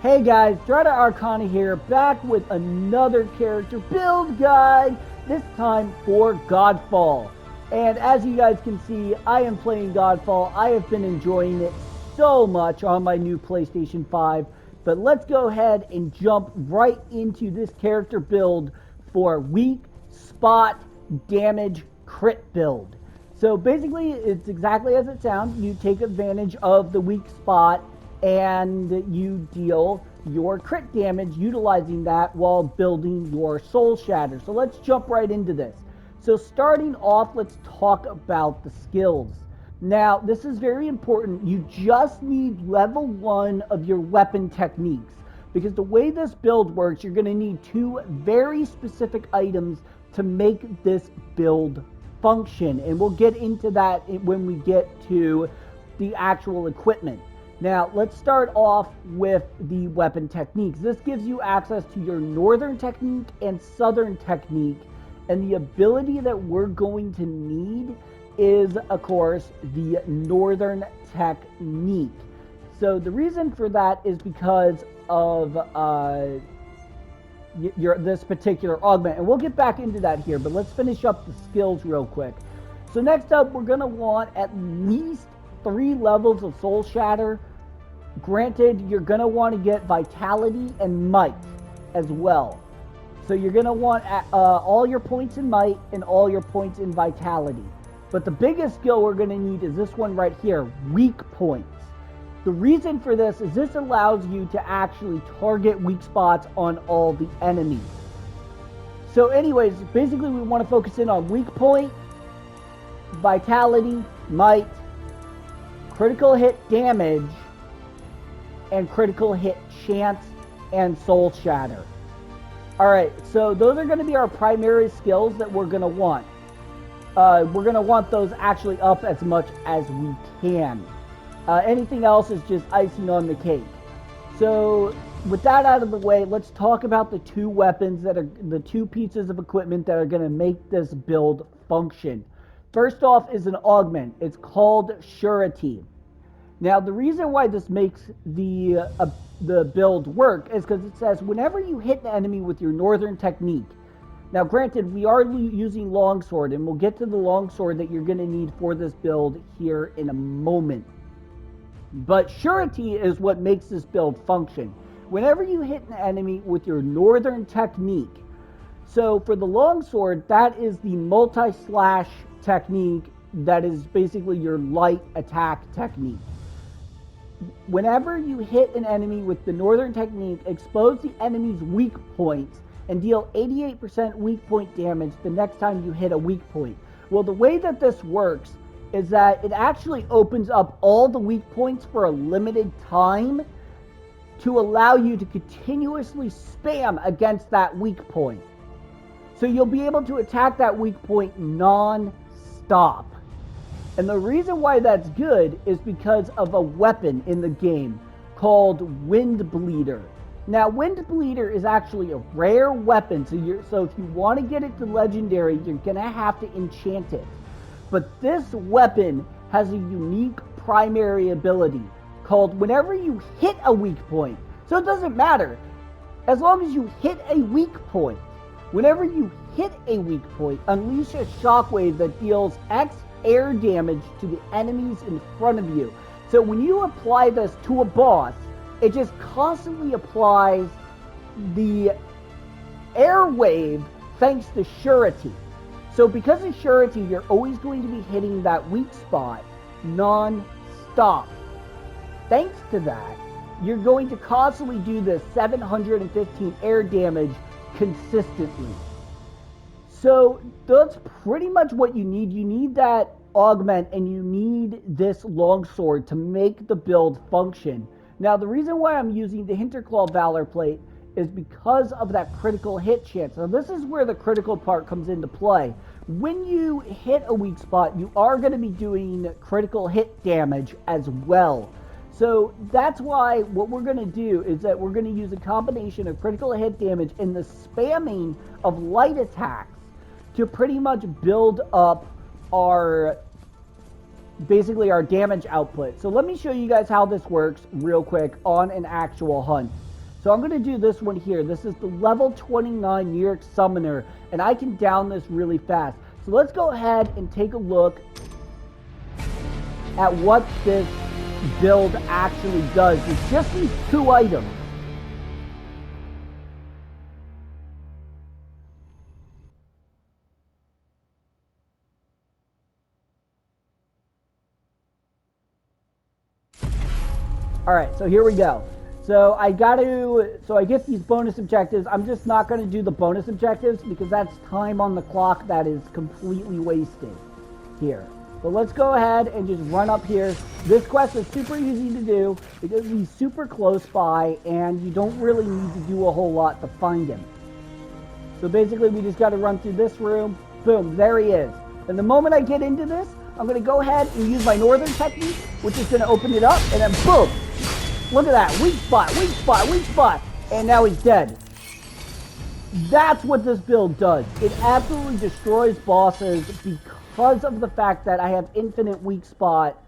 Hey guys, Strata Arcana here, back with another character build guide, this time for Godfall. And as you guys can see, I am playing Godfall. I have been enjoying it so much on my new PlayStation 5. But let's go ahead and jump right into this character build for weak spot damage crit build. So basically, it's exactly as it sounds. You take advantage of the weak spot and you deal your crit damage utilizing that while building your soul shatter. So let's jump right into this. So starting off, let's talk about the skills. Now, this is very important. You just need level 1 of your weapon techniques, because the way this build works, you're going to need 2 very specific items to make this build function, and we'll get into that when we get to the actual equipment. Now, let's start off with the weapon techniques. This gives you access to your northern technique and southern technique, and the ability that we're going to need is, of course, the northern technique. So the reason for that is because of this particular augment, and we'll get back into that here, but let's finish up the skills real quick. So next up, we're going to want at least 3 levels of soul shatter. Granted, you're going to want to get vitality and might as well. So you're going to want all your points in might and all your points in vitality. But the biggest skill we're going to need is this one right here, weak points. The reason for this is this allows you to actually target weak spots on all the enemies. So anyways, basically we want to focus in on weak point, vitality, might, critical hit damage, and critical hit chance and soul shatter. Alright, so those are going to be our primary skills that we're going to want. We're going to want those actually up as much as we can. Anything else is just icing on the cake. So with that out of the way, let's talk about the 2 weapons that are the 2 pieces of equipment that are going to make this build function. First off is an augment. It's called Surety. Now, the reason why this makes the build work is because it says whenever you hit an enemy with your northern technique. Now, granted, we are using longsword, and we'll get to the longsword that you're going to need for this build here in a moment. But surety is what makes this build function. Whenever you hit an enemy with your northern technique, so for the longsword, that is the multi-slash technique that is basically your light attack technique. Whenever you hit an enemy with the northern technique, expose the enemy's weak points and deal 88% weak point damage the next time you hit a weak point. Well, the way that this works is that it actually opens up all the weak points for a limited time to allow you to continuously spam against that weak point. So you'll be able to attack that weak point non-stop. And the reason why that's good is because of a weapon in the game called Wind Bleeder. Now, Wind Bleeder is actually a rare weapon, so if you want to get it to legendary, you're going to have to enchant it. But this weapon has a unique primary ability called whenever you hit a weak point. So it doesn't matter. As long as you hit a weak point. Whenever you hit a weak point, unleash a shockwave that deals X air damage to the enemies in front of you. So when you apply this to a boss, it just constantly applies the air wave thanks to surety. So because of surety, you're always going to be hitting that weak spot non-stop. Thanks to that, you're going to constantly do this 715 air damage consistently. So that's pretty much what you need. You need that augment and you need this longsword to make the build function. Now, the reason why I'm using the Hinterclaw Valor Plate is because of that critical hit chance. Now, this is where the critical part comes into play. When you hit a weak spot, you are going to be doing critical hit damage as well. So that's why what we're going to do is that we're going to use a combination of critical hit damage and the spamming of light attacks to pretty much build up our damage output. So let me show you guys how this works real quick on an actual hunt. So I'm going to do this one here. This is the level 29 New York Summoner, and I can down this really fast. So let's go ahead and take a look at what this build actually does. It's just these 2 items. Alright, so here we go. So I get these bonus objectives. I'm just not going to do the bonus objectives because that's time on the clock that is completely wasted here. But let's go ahead and just run up here. This quest is super easy to do because he's super close by and you don't really need to do a whole lot to find him. So basically we just got to run through this room. Boom, there he is. And the moment I get into this, I'm going to go ahead and use my northern technique, which is going to open it up, and then boom! Look at that, weak spot, weak spot, weak spot, and now he's dead. That's what this build does. It absolutely destroys bosses because of the fact that I have infinite weak spot,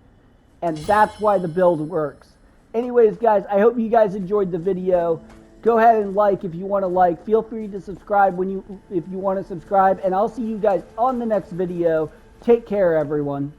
and that's why the build works. Anyways, guys, I hope you guys enjoyed the video. Go ahead and like if you want to like. Feel free to subscribe if you want to subscribe, and I'll see you guys on the next video. Take care, everyone.